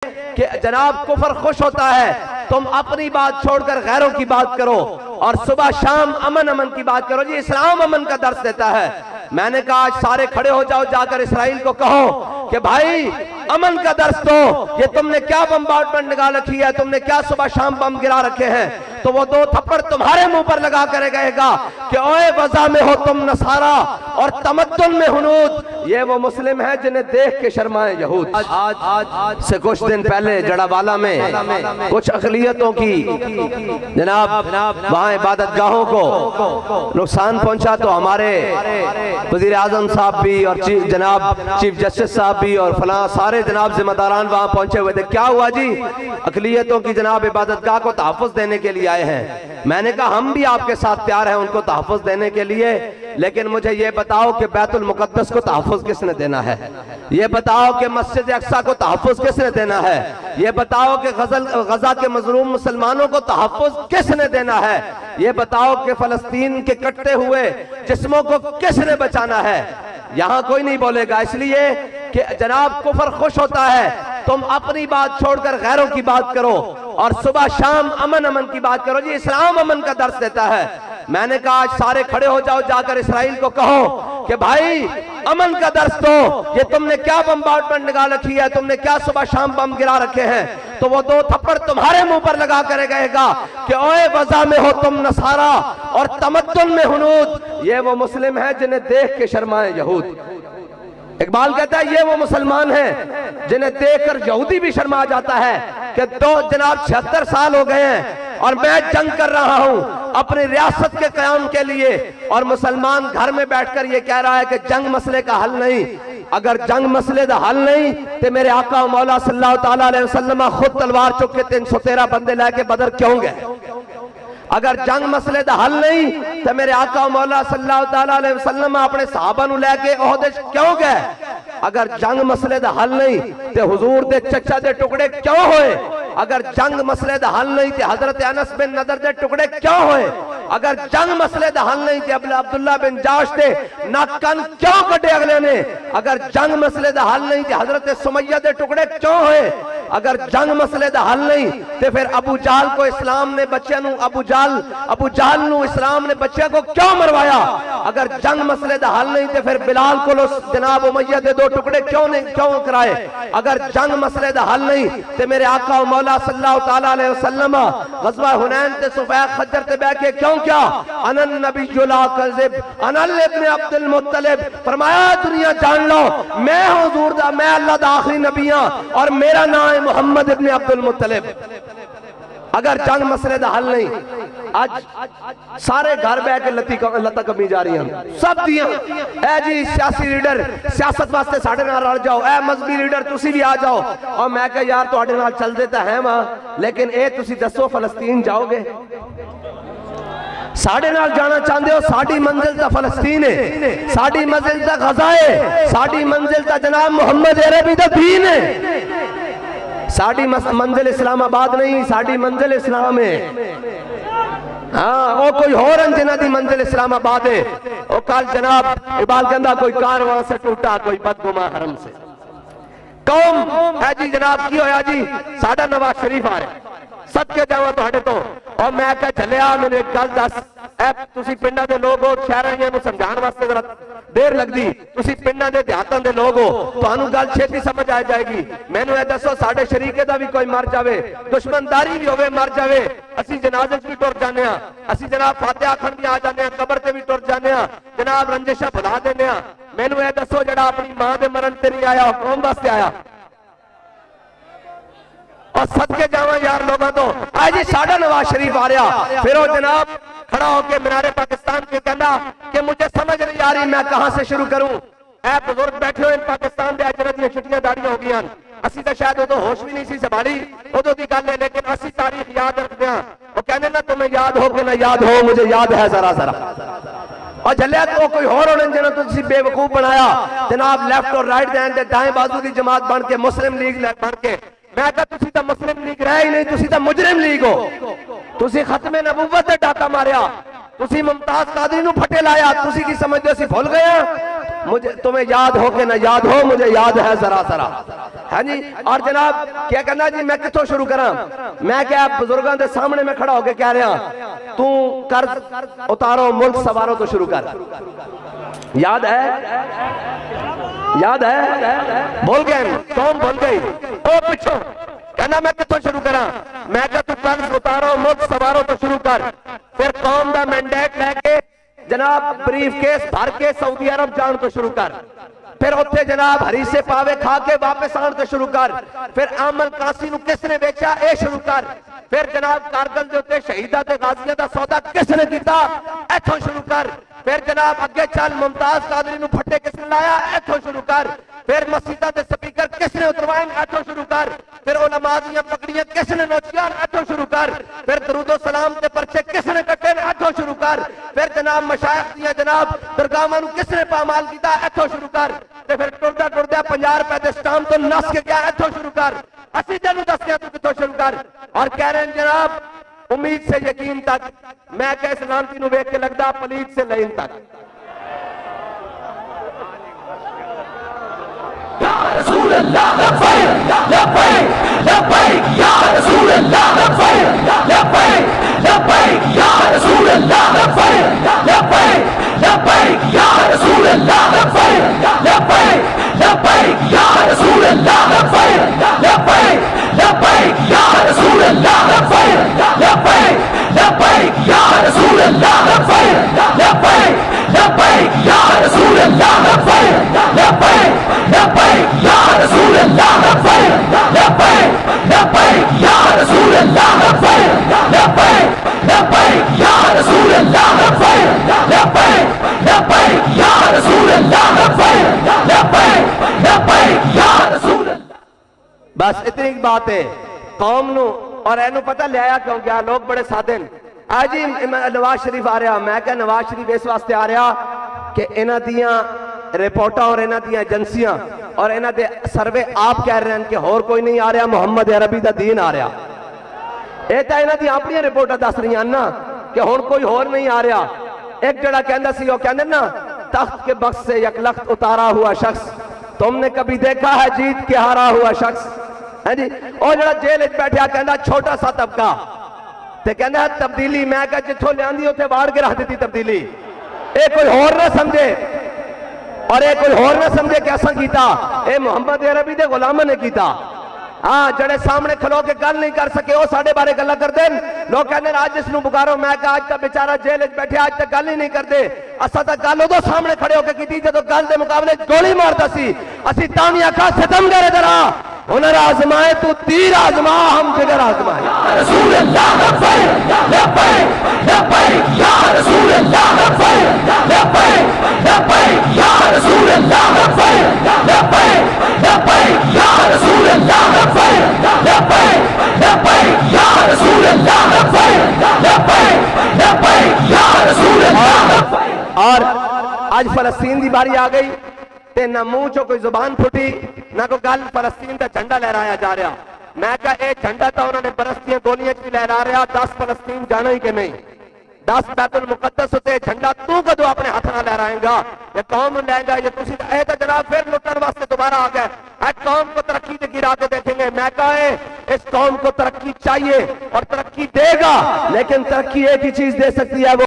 कि जनाब कुफर खुश होता है, तुम अपनी बात छोड़कर गैरों की बात करो और सुबह शाम अमन अमन की बात करो। जी इस्लाम अमन का दर्स देता है। मैंने कहा आज सारे खड़े हो जाओ, जाकर इसराइल को कहो कि भाई अमन का दर्स दो, ये तुमने क्या बम्बार्डमेंट निकाल रखी है, तुमने क्या सुबह शाम बम गिरा रखे हैं। तो वो दो थप्पड़ तुम्हारे मुंह पर लगा कर कहेगा कि ओए वज़ा में हो तुम नसारा और तमद्दुन में हुनूद, ये वो मुस्लिम है जिन्हें देख के शर्माए यहूद। आज से कुछ दिन पहले जड़ावाला में कुछ अक़लियतों की जनाब वहां इबादत गाहों को नुकसान पहुंचा, तो हमारे वज़ीर आज़म साहब भी और जनाब चीफ जस्टिस साहब भी और फलां सारे जनाब जिम्मेदारान वहां पहुंचे हुए थे। क्या हुआ जी, अक़लियतों की जनाब इबादत गाह को तहफ़्फ़ुज़ देने के लिए आए हैं। मैंने कहा हम भी आपके साथ तैयार हैं उनको तहफ़्फ़ुज़ देने के लिए, लेकिन मुझे ये बताओ कि बैतुल मुक़द्दस को तहफ़्फ़ुज़ किसने देना है, ये बताओ कि मस्जिद अक़सा को तहफ़्फ़ुज़ किसने देना है, ये बताओ कि गज़ा के मज़लूम मुसलमानों को तहफ़्फ़ुज़ किसने देना है, ये बताओ कि फ़लस्तीन के कटते हुए जिस्मों को किसने बचाना है। यहाँ कोई नहीं बोलेगा, इसलिए कि जनाब कुफर खुश होता है, तुम अपनी बात छोड़कर गैरों की बात करो और सुबह शाम अमन अमन की बात करो। जी इस्लाम अमन का दर्स देता है। मैंने कहा आज सारे खड़े हो जाओ, जाकर इसराइल को कहो कि भाई अमन का दर्स दो, ये तुमने क्या बम्बार्डमेंट निकाल रखी है, तुमने क्या सुबह शाम बम गिरा रखे हैं। तो वो दो थप्पड़ तुम्हारे मुंह पर लगा कर कहेगा कि ओए वज़ा में हो तुम नसारा और तमद्दुन में हुनूद, ये वो मुस्लिम है जिन्हें देख के शर्माए यहूद। इकबाल कहता है ये वो मुसलमान हैं जिन्हें देखकर यहूदी भी शर्मा जाता है कि दो जनाब 76 साल हो गए हैं और मैं जंग कर रहा हूं अपनी रियासत के क़याम के लिए, और मुसलमान घर में बैठकर ये कह रहा है कि जंग मसले का हल नहीं। अगर जंग मसले का हल नहीं तो मेरे आका मौला सल्लल्लाहु तआला अलैहि वसल्लम खुद तलवार चुक के 313 बंदे लेके बदर क्यों गए। अगर जंग मसले का हल नहीं तो मेरे आका मौला सल्लल्लाहु तआला अलैहि वसल्लम अपने सहाबा नूं लेके ओहदे क्यों गए। अगर जंग मसले का हल नहीं तो हुजूर दे चचा दे टुकड़े क्यों होए। अगर जंग मसले का हल नहीं तो हजरत अनस बिन नदर दे टुकड़े क्यों होए। अगर जंग मसले का हल नहीं तो अब्दुल्ला बिन जाश दे नाकन क्यों कटे अगले ने। अगर जंग मसले का हल नहीं तो हजरत सुमैया दे टुकड़े क्यों होए। अगर जंग मसले का हल नहीं तो फिर अबू जाल को इस्लाम ने बच्चे नूं अबू जाल नूं इस्लाम ने बच्चे को क्यों मरवाया। अगर जंग मसले का हल नहीं तो फिर बिलाल को जनाब उमैया दे दो टुकड़े क्यों कराए। अगर जंग मसले का हल नहीं तो मेरे आका मौला सल्लल्लाहु तआला अलैहि वसल्लम ग़ज़वा हुनैन ते सुफ़ैद खज्जर ते बैठ के क्यों क्या अनन नबिय्यु ला कज़िब अनल इब्न अब्दुल मुत्तलिब, फरमाया दुनिया जान लो मैं हुजूर दा, मैं अल्लाह दा आखिरी नबी हां और मेरा नाम है मोहम्मद इब्न अब्दुल मुत्तलिब। अगर जंग मसले का हल नहीं, आज सारे घर बह के लत्ता कमी जा रही हैं सब दियां। ऐ जी सियासी लीडर सियासत वास्ते साढ़े नाल रल जाओ, ऐ मजहबी लीडर तुसी भी आ जाओ। और मैं कह यार तुहाडे नाल चलदे तां हैं वहां, लेकिन ए तुसी दसो फलस्तीन जाओगे। साढ़े नाल जाना चाहते हो, साड़ी मंजिल ता फलस्तीन है, साड़ी मंजिल ता गजा है, साड़ी मंजिल ता जनाब मोहम्मद अरबी दा दीन है। साड़ी मंजिल इस्लामाबाद नहीं, साड़ी मंजिल इस्लाम है। हाँ वो कोई होर जिन्हां दी मंजिल इस्लामाबाद है। वो कल जनाब इकबाल कहंदा कोई कारवां से टूटा कोई बदगुमा हरम से। कौम है जी जनाब की होया जी, साडा नवाज शरीफ आ रहा सदके जावा तुहाडे तो। और मैं कह चलिया मैंने एक गल दस, ऐ तुसी पिंडां दे लोग हो, शहरां नूं समझाउण वास्ते जरा देर लगदी, तुसी पिंडां दे देहातां दे लोग हो, तुहानूं गल छेती समझ आ जाएगी। मैनूं ए दसो साडे शरीके दा भी कोई मर जावे, दुश्मनदारी भी होवे मर जावे, असी जनाजे च भी टुर जाने आ, असी जनाब फातिहा आखण भी आ जाने आ, कबर ते भी टुर जाने आ, जनाब रंजिशां भुला देने आ। मैनूं ए दसो जिहड़ा अपनी मां दे मरण ते नहीं आया कौम वास्ते आया। और सदके जावा यार लोगों तो आज जी साडा नवाज शरीफ आ रहा, फिर वो जनाब खड़ा होके मीनारे पाकिस्तान के कहना कि मुझे समझ नहीं आ रही मैं कहां से शुरू करूं। ऐ बुजुर्ग बैठे हुए पाकिस्तान के अजर दी छुट्टियां दाड़ियां हो गई, असी तो शायद उदों होश भी नहीं सी संभाली उदों की गल है, लेकिन असी तारीख याद रखते हैं। वो कहने ना तुम्हें याद हो कि ना याद हो, मुझे याद है जरा जरा। और जलिया तो कोई होर होने जिन्हें तुसी बेवकूफ बनाया जनाब, लेफ्ट और राइट हैंड दे दाएं बाजू की जमात बन के मुस्लिम लीग बन के। मैं कहा तुसी तो मुस्लिम लीग रहे ही नहीं, तुसी तो मुजरिम लीग हो। तुसी खत्मे नबूवत ते डाका मारिया, तुसी मुमताज कादरी नूं फटे लाया, तुसी की समझदे सी भूल गए। मुझे तुम्हें याद हो कि ना याद हो, मुझे याद है जरा जरा। हाँ जी। और जनाब क्या कहना जी, मैं कितों शुरू करा? मैं क्या बुजुर्गों के सामने में खड़ा होके कह रहा, तू कर्ज उतारो मुल्क सवारो तो शुरू कर। याद है? याद है? बोल गए कौन बोल गई? ओ पिछो कहना मैं कितों शुरू करा? मैं क्या तू कर्ज उतारो मुल्क सवारो तो शुरू कर। फिर कौम का मैंडेट लैके जनाब ब्रीफ केस भर के सऊदी अरब जान तो शुरू कर। फिर उत्थे जनाब हरी से पावे खा के वापस आने तो शुरू कर। फिर आमल कासी किसने बेचा ए शुरू कर। फिर जनाब कारगिल के उत्ते शहीदा ते गाजियां दा सौदा किसने किया इथों शुरू कर। फिर जनाब अगे चल मुमताज कादरी नूं फट्टे किसने लाया इथों शुरू कर। फिर मस्जिदां दे स्पीकर किसने उतरवाए इथों शुरू कर। फिर उलमा दीयां पगड़ियां किसने नोचियां इथों शुरू कर। फिर दरूदो सलाम ते पर्चे किसने कट्टे इथों शुरू कर। फिर जनाब मशाइख दीयां जनाब दरगाहां नूं किसने पामाल कीता इथों शुरू कर। ते फिर टुरदा टुरदा 50 रुपए के स्टाम्प तो नस के गया इथों शुरू कर। असि तेनू दसया तू किथों शुरू कर। और कह रहे हैं जनाब उम्मीद से यकीन तक, मैं कह इस लानती नूं वेख के लगदा पलीत से लईन तक। या रसूल अल्लाह लब्बैक लब्बैक लब्बैक या रसूल अल्लाह लब्बैक लब्बैक लब्बैक या रसूल अल्लाह लब्बैक लब्बैक लब्बैक या रसूल अल्लाह लब्बैक लब्बैक लब्बैक या रसूल अल्लाह लब्बैक लब्बैक लब्बैक या रसूल अल्लाह लब्बैक लब्बैक लब्बैक या रसूल अल्लाह लब्बैक लब्बैक लब्बैक या रसूल अल्लाह लब्बैक लब्बैक लब्बैक या रसूल अल्लाह लब्बैक लब्बैक लब्बैक या रसूल अल्लाह लब्बैक लब्बैक लब्बैक या रसूल अल्लाह लब्बैक लब्बैक लब्बैक या रसूल अल्लाह लब्बैक लब्बैक लब्बैक या रसूल अल्लाह। बस इतनी बात है कौम नू। और एनू पता लिया क्यों गया? लोग बड़े सादे आज ही नवाज शरीफ आ रहा। मैं क्या नवाज शरीफ इस वास्ते आ रहा कि इन्हां दियां रिपोर्टां और इन्हां दियां एजेंसियां और इन्हां दे सर्वे आप कह रहे हैं कि होर कोई नहीं आ रहा, मुहम्मद अरबी दा दीन आ रहा। ये तो इन्हां दी अपनी रिपोर्टां दस रही ना कि हुण कोई होर नहीं आ रहा। एक जड़ा कहंदा सी, वो कहंदे ना तख्त के बख्श से यकलख्त उतारा हुआ शख्स, तुमने कभी देखा है जीत के हारा हुआ शख्स? है जी। और जड़ा जेल बैठा कहंदा छोटा सा तबका ते कहंदा तब्दीली। मैं कहा जिथों लियांदी उत्थे वाड़ के रख दी तब्दीली। ये कोई होर ना समझे और ये कोई होर ना समझे कि असां कीता, ये मुहम्मद अरबी दे गुलामां ने कीता। हाँ जड़े सामने खलो के गल नहीं कर सके वो साढ़े बारे गल्लां करदे न। लोग कहंदे आज इसनूं पुकारो। मैं कहा आज तक बेचारा जेल बैठे आज तक गल ही नहीं करते। असां तां गल उदों सामने खड़े होकर कीती जदों गल दे मुकाबले गोली मारदा सी। असीं तां भी आखा सितम करे जरा हुनर आजमाए तू तीर आजमा हम जिगर आजमाए। रसूल अल्लाह लब्बैक लब्बैक लब्बैक या रसूल अल्लाह लब्बैक लब्बैक लब्बैक या रसूल अल्लाह लब्बैक लब्बैक लब्बैक या रसूल अल्लाह लब्बैक लब्बैक लब्बैक या रसूल अल्लाह लब्बैक लब्बैक लब्बैक या रसूल अल्लाह लब्बैक। और आज फलस्तीन की बारी आ गई ते ना मुंह चो कोई जुबान फुटी ना कोई गल फलस्तीन का झंडा लहराया जा रहा। मैं क्या ये झंडा तो उन्होंने बरसती गोलियां च भी लहरा रहा। 10 फलस्तीन जाना ही कि नहीं? 10 बैतुल मुकद्दस उत्ते झंडा तू कदों अपने हाथ ना लहराएगा? ये कौम लहराएगा? ये तुसी तो जनाब फिर लुटन वास्ते दोबारा आ गए। कौम को तरक्की के गिरा के देखेंगे। मैं कहा इस कौम को तरक्की चाहिए और तरक्की देगा, लेकिन तरक्की एक ही चीज दे सकती है, वो